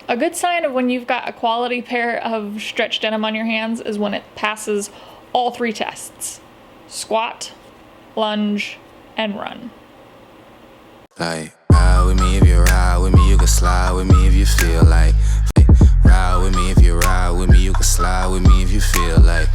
A good sign of when you've got a quality pair of stretch denim on your hands is when it passes all three tests: squat, lunge, and run. Like, ride with me if you ride with me, you can slide with me if you feel like. Ride with me if you ride with me, you can slide with me if you feel like.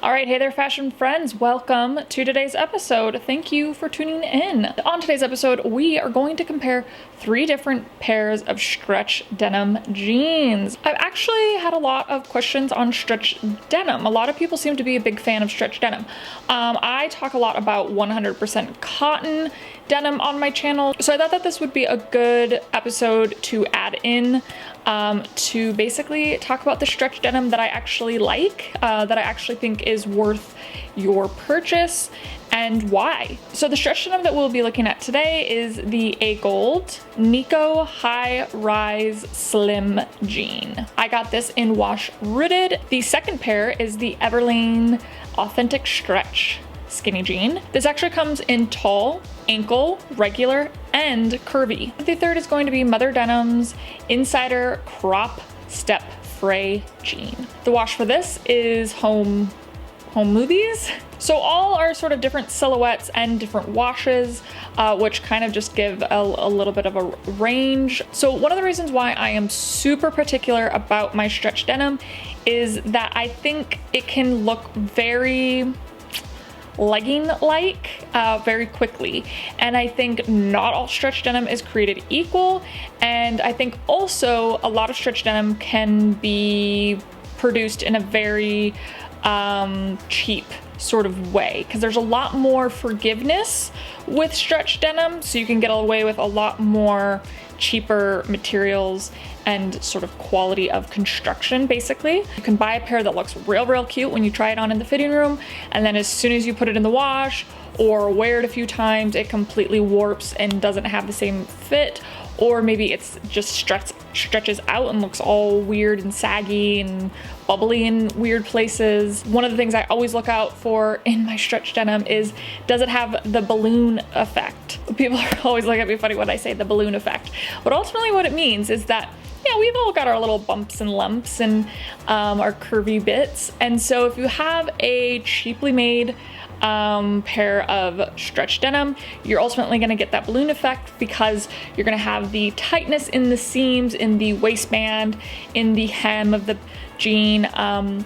All right, hey there, fashion friends. Welcome to today's episode. Thank you for tuning in. On today's episode, we are going to compare 3 different pairs of stretch denim jeans. I've actually had a lot of questions on stretch denim. A lot of people seem to be a big fan of stretch denim. I talk a lot about 100% cotton denim on my channel, so I thought that this would be a good episode to add in to basically talk about the stretch denim that I actually like, that I actually think is worth your purchase, and why. So the stretch denim that we'll be looking at today is the Agolde Nico High Rise Slim Jean. I got this in wash rooted. The second pair is the Everlane Authentic Stretch Skinny Jean. This actually comes in tall, ankle, regular, and curvy. The third is going to be Mother Denim's Insider Crop Step Fray Jean. The wash for this is home movies. So all are sort of different silhouettes and different washes, which kind of just give a little bit of a range. So one of the reasons why I am super particular about my stretch denim is that I think it can look very legging-like very quickly, and I think not all stretch denim is created equal, and I think also a lot of stretch denim can be produced in a very cheap sort of way, because there's a lot more forgiveness with stretch denim, so you can get away with a lot more cheaper materials and sort of quality of construction. Basically, you can buy a pair that looks real cute when you try it on in the fitting room, and then as soon as you put it in the wash or wear it a few times, it completely warps and doesn't have the same fit, or maybe it's just stretches out and looks all weird and saggy and bubbly in weird places. One of the things I always look out for in my stretch denim is, does it have the balloon effect? People always look at me funny when I say the balloon effect, but ultimately what it means is that, yeah, we've all got our little bumps and lumps and our curvy bits, and so if you have a cheaply made pair of stretch denim, you're ultimately going to get that balloon effect, because you're going to have the tightness in the seams, in the waistband, in the hem of the jean, and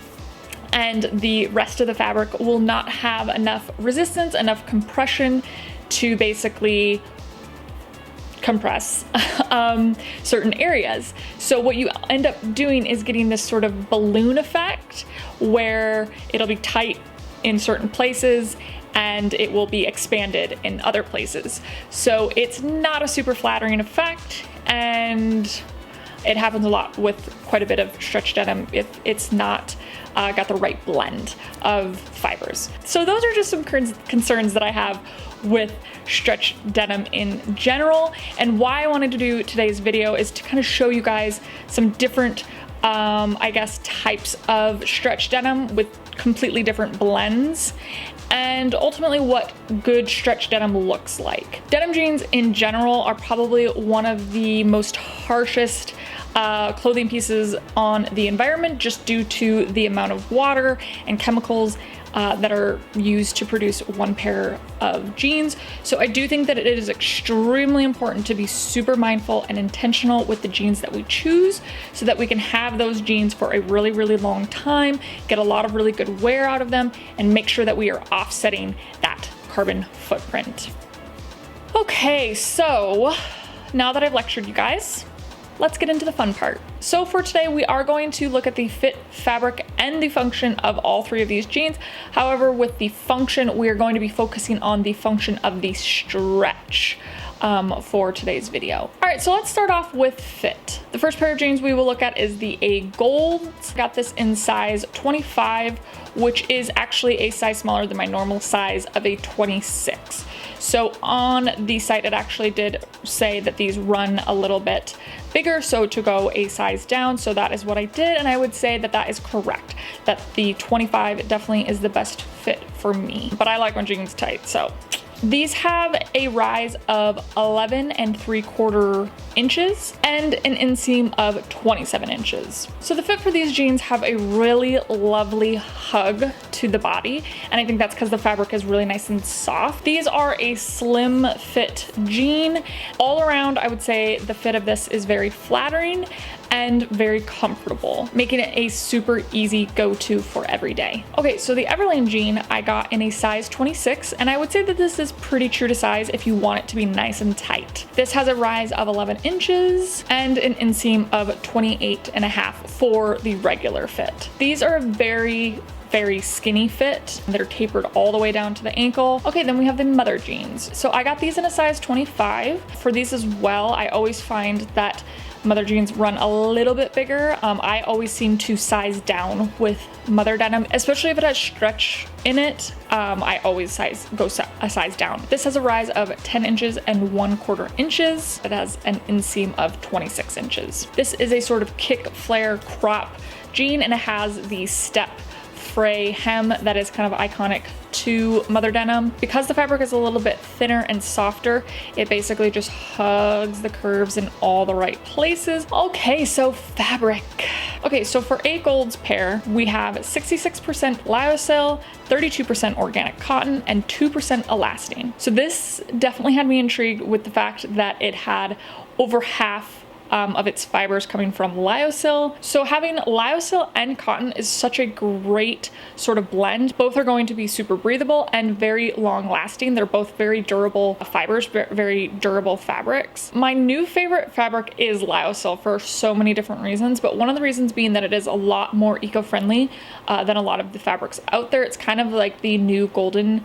the rest of the fabric will not have enough resistance, enough compression to basically compress certain areas. So what you end up doing is getting this sort of balloon effect where it'll be tight in certain places and it will be expanded in other places. So it's not a super flattering effect, and it happens a lot with quite a bit of stretch denim if it's not got the right blend of fibers. So those are just some concerns that I have with stretch denim in general, and why I wanted to do today's video is to kind of show you guys some different I guess types of stretch denim with completely different blends, and ultimately what good stretch denim looks like. Denim jeans in general are probably one of the most harshest clothing pieces on the environment, just due to the amount of water and chemicals that are used to produce one pair of jeans. So I do think that it is extremely important to be super mindful and intentional with the jeans that we choose, so that we can have those jeans for a really long time, get a lot of really good wear out of them, and make sure that we are offsetting that carbon footprint. Okay, so now that I've lectured you guys, let's get into the fun part. So for today, we are going to look at the fit, fabric, and the function of all 3 of these jeans. However, with the function, we are going to be focusing on the function of the stretch for today's video. All right, so let's start off with fit. The first pair of jeans we will look at is the Agolde. Got this in size 25, which is actually a size smaller than my normal size of a 26. So on the site, it actually did say that these run a little bit bigger, so to go a size down. So that is what I did, and I would say that that is correct, that the 25 definitely is the best fit for me. But I like when jeans tight, so These have a rise of 11 3/4 inches and an inseam of 27 inches. So the fit for these jeans have a really lovely hug to the body, and I think that's because the fabric is really nice and soft. These are a slim fit jean. All around, I would say the fit of this is very flattering and very comfortable, making it a super easy go-to for every day. Okay, so the Everlane jean I got in a size 26, and I would say that this is pretty true to size if you want it to be nice and tight. This has a rise of 11 inches and an inseam of 28.5 for the regular fit. These are very skinny fit. They're tapered all the way down to the ankle. Okay, then we have the mother jeans. So I got these in a size 25. For these as well, I always find that mother jeans run a little bit bigger. I always seem to size down with mother denim, especially if it has stretch in it. I always go a size down. This has a rise of 10 inches and 1/4 inches. It has an inseam of 26 inches. This is a sort of kick flare crop jean, and it has the step Fray hem that is kind of iconic to mother denim. Because the fabric is a little bit thinner and softer, it basically just hugs the curves in all the right places. Okay, so fabric. Okay, so for Agold's pair, we have 66% lyocell, 32% organic cotton, and 2% elastane. So this definitely had me intrigued with the fact that it had over half of its fibers coming from lyocell. So having lyocell and cotton is such a great sort of blend. Both are going to be super breathable and very long lasting. They're both very durable fibers, very durable fabrics. My new favorite fabric is lyocell for so many different reasons, but one of the reasons being that it is a lot more eco-friendly than a lot of the fabrics out there. It's kind of like the new golden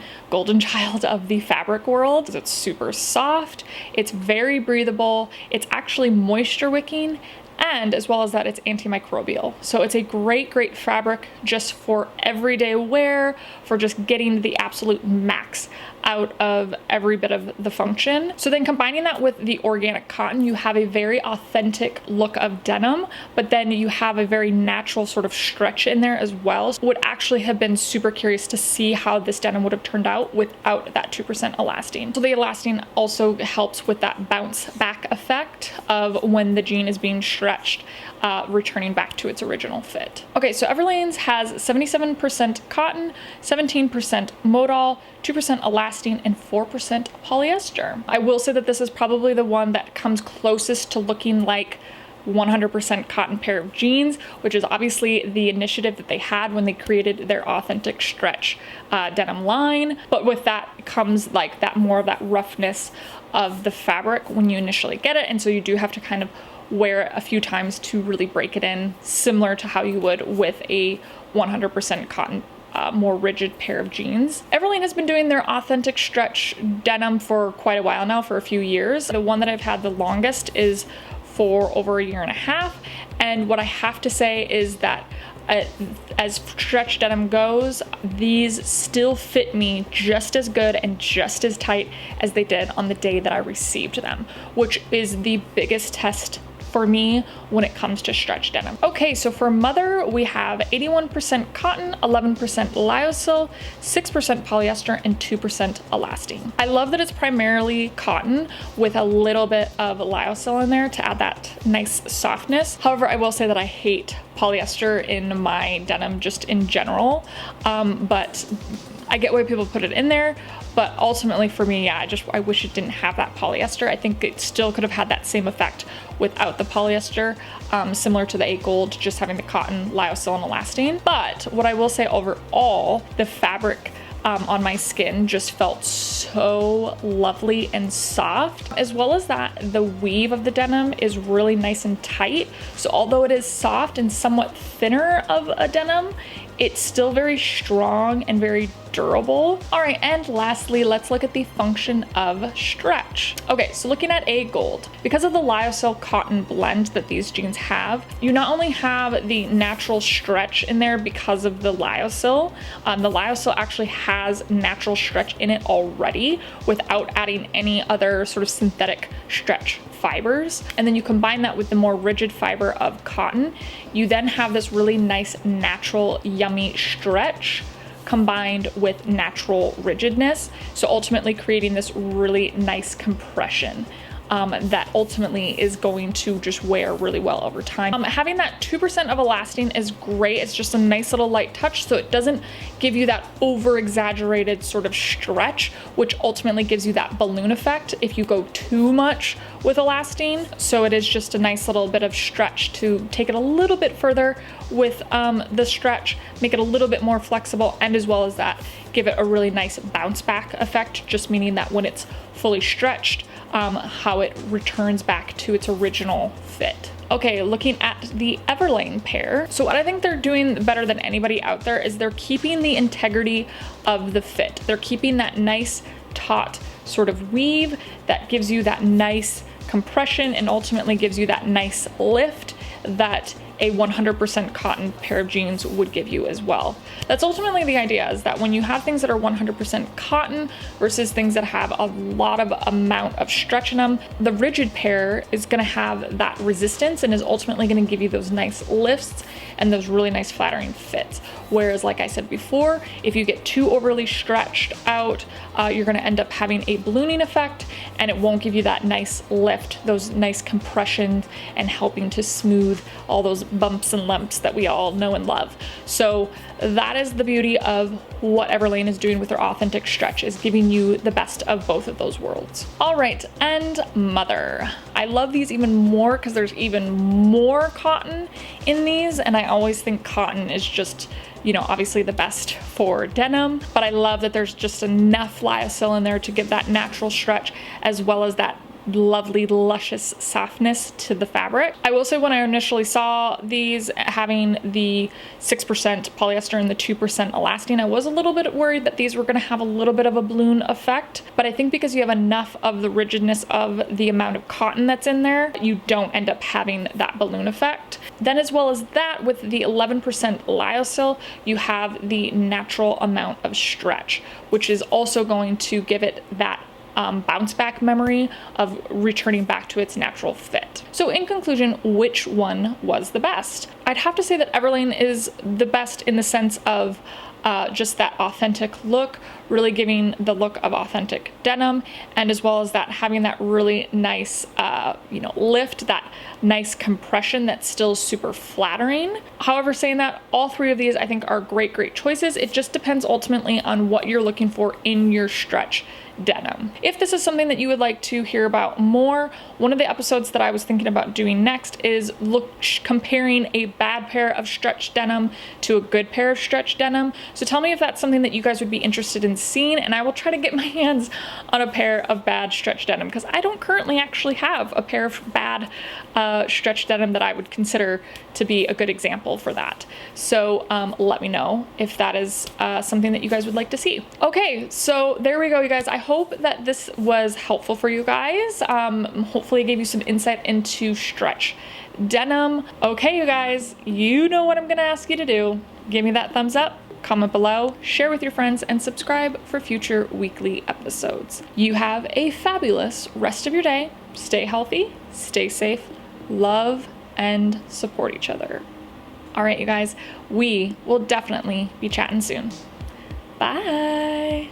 child of the fabric world. It's super soft, it's very breathable, it's actually moisture wicking, and as well as that, it's antimicrobial. So it's a great fabric just for everyday wear, for just getting the absolute max out of every bit of the function. So then combining that with the organic cotton, you have a very authentic look of denim, but then you have a very natural sort of stretch in there as well. So would actually have been super curious to see how this denim would have turned out without that 2% elastane. So the elastane also helps with that bounce back effect of when the jean is being stretched, returning back to its original fit. Okay, so Everlane's has 77% cotton, 17% modal, 2% elastane, and 4% polyester. I will say that this is probably the one that comes closest to looking like 100% cotton pair of jeans, which is obviously the initiative that they had when they created their authentic stretch denim line. But with that comes like that more of that roughness of the fabric when you initially get it, and so you do have to kind of wear it a few times to really break it in, similar to how you would with a 100% cotton more rigid pair of jeans. Everlane has been doing their authentic stretch denim for quite a while now, for a few years. The one that I've had the longest is for over a year and a half, and what I have to say is that as stretch denim goes, these still fit me just as good and just as tight as they did on the day that I received them, which is the biggest test for me when it comes to stretch denim. Okay, so for mother, we have 81% cotton, 11% lyocell, 6% polyester, and 2% elastane. I love that it's primarily cotton with a little bit of lyocell in there to add that nice softness. However, I will say that I hate polyester in my denim just in general, but I get why people put it in there, but ultimately for me, yeah, I wish it didn't have that polyester. I think it still could have had that same effect without the polyester, similar to the Agolde, just having the cotton, lyocell, and elastane. But what I will say overall, the fabric on my skin just felt so lovely and soft, as well as that the weave of the denim is really nice and tight. So although it is soft and somewhat thinner of a denim, it's still very strong and very durable. All right, and lastly, let's look at the function of stretch. Okay, so looking at Agolde, because of the lyocell cotton blend that these jeans have, you not only have the natural stretch in there because of the lyocell. The lyocell actually has natural stretch in it already without adding any other sort of synthetic stretch fibers. And then you combine that with the more rigid fiber of cotton, you then have this really nice, natural, yummy stretch combined with natural rigidness. So ultimately creating this really nice compression that ultimately is going to just wear really well over time. Having that 2% of elastin is great. It's just a nice little light touch, so it doesn't give you that over exaggerated sort of stretch, which ultimately gives you that balloon effect if you go too much with elastin. So it is just a nice little bit of stretch to take it a little bit further with the stretch, make it a little bit more flexible, and as well as that, give it a really nice bounce back effect, just meaning that when it's fully stretched, how it returns back to its original fit. Okay, looking at the Everlane pair. So what I think they're doing better than anybody out there is they're keeping the integrity of the fit. They're keeping that nice taut sort of weave that gives you that nice compression and ultimately gives you that nice lift that a 100% cotton pair of jeans would give you as well. That's ultimately the idea, is that when you have things that are 100% cotton versus things that have a lot of amount of stretch in them, the rigid pair is gonna have that resistance and is ultimately gonna give you those nice lifts and those really nice flattering fits. Whereas, like I said before, if you get too overly stretched out, you're gonna end up having a ballooning effect and it won't give you that nice lift, those nice compressions, and helping to smooth all those bumps and lumps that we all know and love. So that is the beauty of what Everlane is doing with their authentic stretch, is giving you the best of both of those worlds. All right, and Mother. I love these even more because there's even more cotton in these, and I always think cotton is just, you know, obviously the best for denim, but I love that there's just enough lyocell in there to give that natural stretch as well as that lovely luscious softness to the fabric. I will say when I initially saw these having the 6% polyester and the 2% elastin, I was a little bit worried that these were going to have a little bit of a balloon effect, but I think because you have enough of the rigidness of the amount of cotton that's in there, you don't end up having that balloon effect. Then as well as that, with the 11% lyocell, you have the natural amount of stretch, which is also going to give it that bounce back memory of returning back to its natural fit. So in conclusion, which one was the best? I'd have to say that Everlane is the best in the sense of just that authentic look, really giving the look of authentic denim, and as well as that having that really nice, you know, lift, that nice compression that's still super flattering. However, saying that, all three of these I think are great choices. It just depends ultimately on what you're looking for in your stretch denim. If this is something that you would like to hear about more, one of the episodes that I was thinking about doing next is comparing a bad pair of stretch denim to a good pair of stretch denim. So tell me if that's something that you guys would be interested in seeing, and I will try to get my hands on a pair of bad stretch denim, because I don't currently actually have a pair of bad stretch denim that I would consider to be a good example for that. So let me know if that is something that you guys would like to see. Okay, so there we go, you guys. I hope that this was helpful for you guys. Hopefully it gave you some insight into stretch denim. Okay, you guys, you know what I'm gonna ask you to do. Give me that thumbs up, comment below, share with your friends, and subscribe for future weekly episodes. You have a fabulous rest of your day. Stay healthy, stay safe, love, and support each other. All right, you guys, we will definitely be chatting soon. Bye.